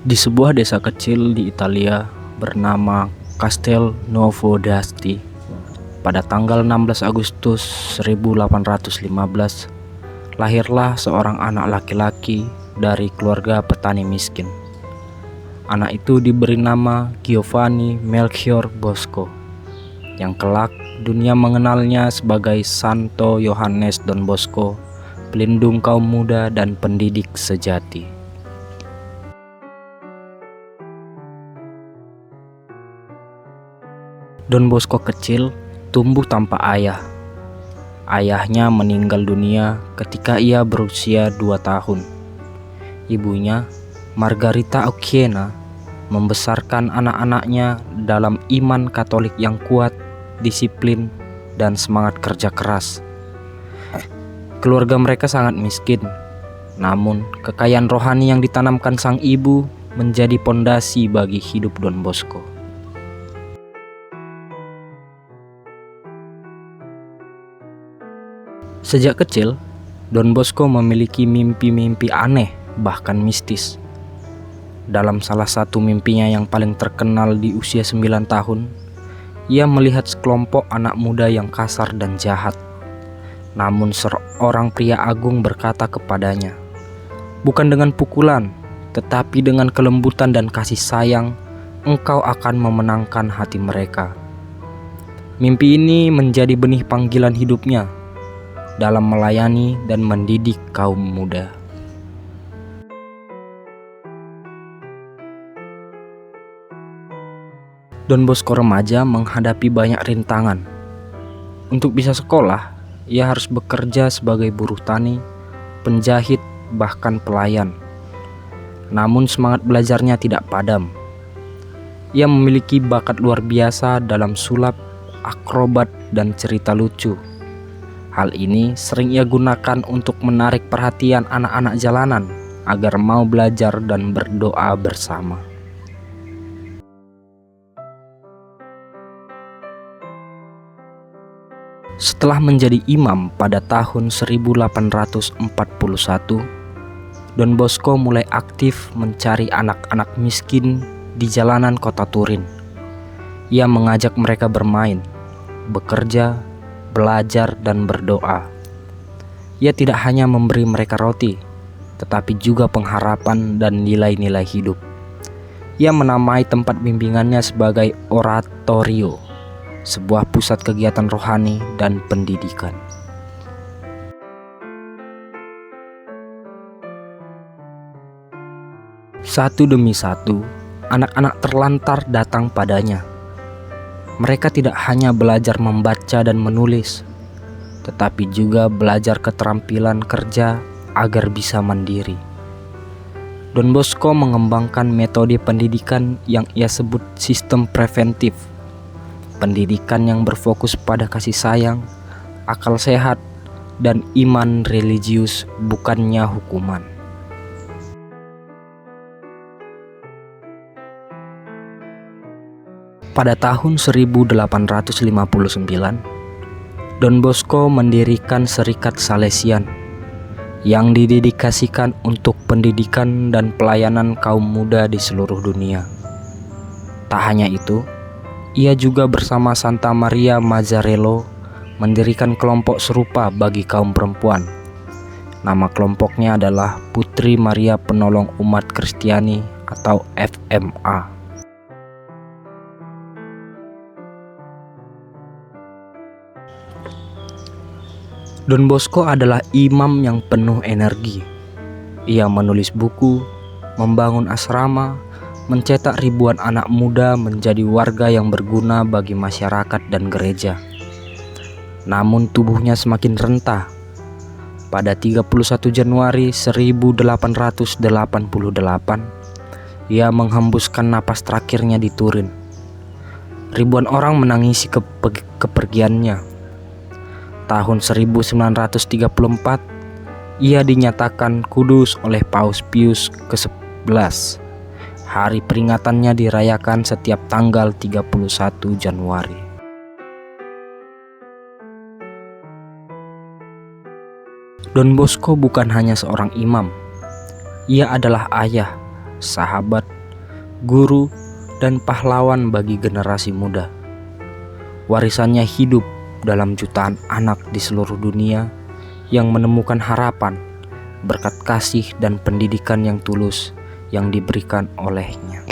Di sebuah desa kecil di Italia bernama Castel Nuovo d'Asti, pada tanggal 16 Agustus 1815, lahirlah seorang anak laki-laki dari keluarga petani miskin. Anak itu diberi nama Giovanni Melchior Bosco, yang kelak dunia mengenalnya sebagai Santo Yohanes Don Bosco, pelindung kaum muda dan pendidik sejati. Don Bosco kecil tumbuh tanpa ayah. Ayahnya meninggal dunia ketika ia berusia 2 tahun. Ibunya, Margarita Ochiena, membesarkan anak-anaknya dalam iman Katolik yang kuat, disiplin, dan semangat kerja keras. Keluarga mereka sangat miskin, namun kekayaan rohani yang ditanamkan sang ibu menjadi pondasi bagi hidup Don Bosco. Sejak kecil, Don Bosco memiliki mimpi-mimpi aneh, bahkan mistis. Dalam salah satu mimpinya yang paling terkenal di usia 9 tahun, ia melihat sekelompok anak muda yang kasar dan jahat. Namun seorang pria agung berkata kepadanya, "Bukan dengan pukulan, tetapi dengan kelembutan dan kasih sayang, engkau akan memenangkan hati mereka." Mimpi ini menjadi benih panggilan hidupnya dalam melayani dan mendidik kaum muda. Don Bosco remaja menghadapi banyak rintangan. Untuk bisa sekolah, ia harus bekerja sebagai buruh tani, penjahit, bahkan pelayan. Namun semangat belajarnya tidak padam. Ia memiliki bakat luar biasa dalam sulap, akrobat, dan cerita lucu. Hal ini sering ia gunakan untuk menarik perhatian anak-anak jalanan agar mau belajar dan berdoa bersama. Setelah menjadi imam pada tahun 1841, Don Bosco mulai aktif mencari anak-anak miskin di jalanan kota Turin. Ia mengajak mereka bermain, bekerja, belajar, dan berdoa. Ia tidak hanya memberi mereka roti, tetapi juga pengharapan dan nilai-nilai hidup. Ia menamai tempat bimbingannya sebagai oratorio, sebuah pusat kegiatan rohani dan pendidikan. Satu demi satu, anak-anak terlantar datang padanya. Mereka tidak hanya belajar membaca dan menulis, tetapi juga belajar keterampilan kerja agar bisa mandiri. Don Bosco mengembangkan metode pendidikan yang ia sebut sistem preventif. Pendidikan yang berfokus pada kasih sayang, akal sehat, dan iman religius, bukannya hukuman. Pada tahun 1859, Don Bosco mendirikan Serikat Salesian yang didedikasikan untuk pendidikan dan pelayanan kaum muda di seluruh dunia. Tak hanya itu, ia juga bersama Santa Maria Mazzarello mendirikan kelompok serupa bagi kaum perempuan. Nama kelompoknya adalah Putri Maria Penolong Umat Kristiani atau FMA. Don Bosco adalah imam yang penuh energi. Ia menulis buku, membangun asrama, mencetak ribuan anak muda menjadi warga yang berguna bagi masyarakat dan gereja. Namun tubuhnya semakin rentah. Pada 31 Januari 1888, ia menghembuskan napas terakhirnya di Turin. Ribuan orang menangisi kepergiannya. Tahun 1934, ia dinyatakan kudus oleh Paus Pius ke-11. Hari peringatannya dirayakan setiap tanggal 31 Januari. Don Bosco bukan hanya seorang imam. Ia adalah ayah, sahabat, guru, dan pahlawan bagi generasi muda. Warisannya hidup dalam jutaan anak di seluruh dunia yang menemukan harapan berkat kasih dan pendidikan yang tulus yang diberikan olehnya.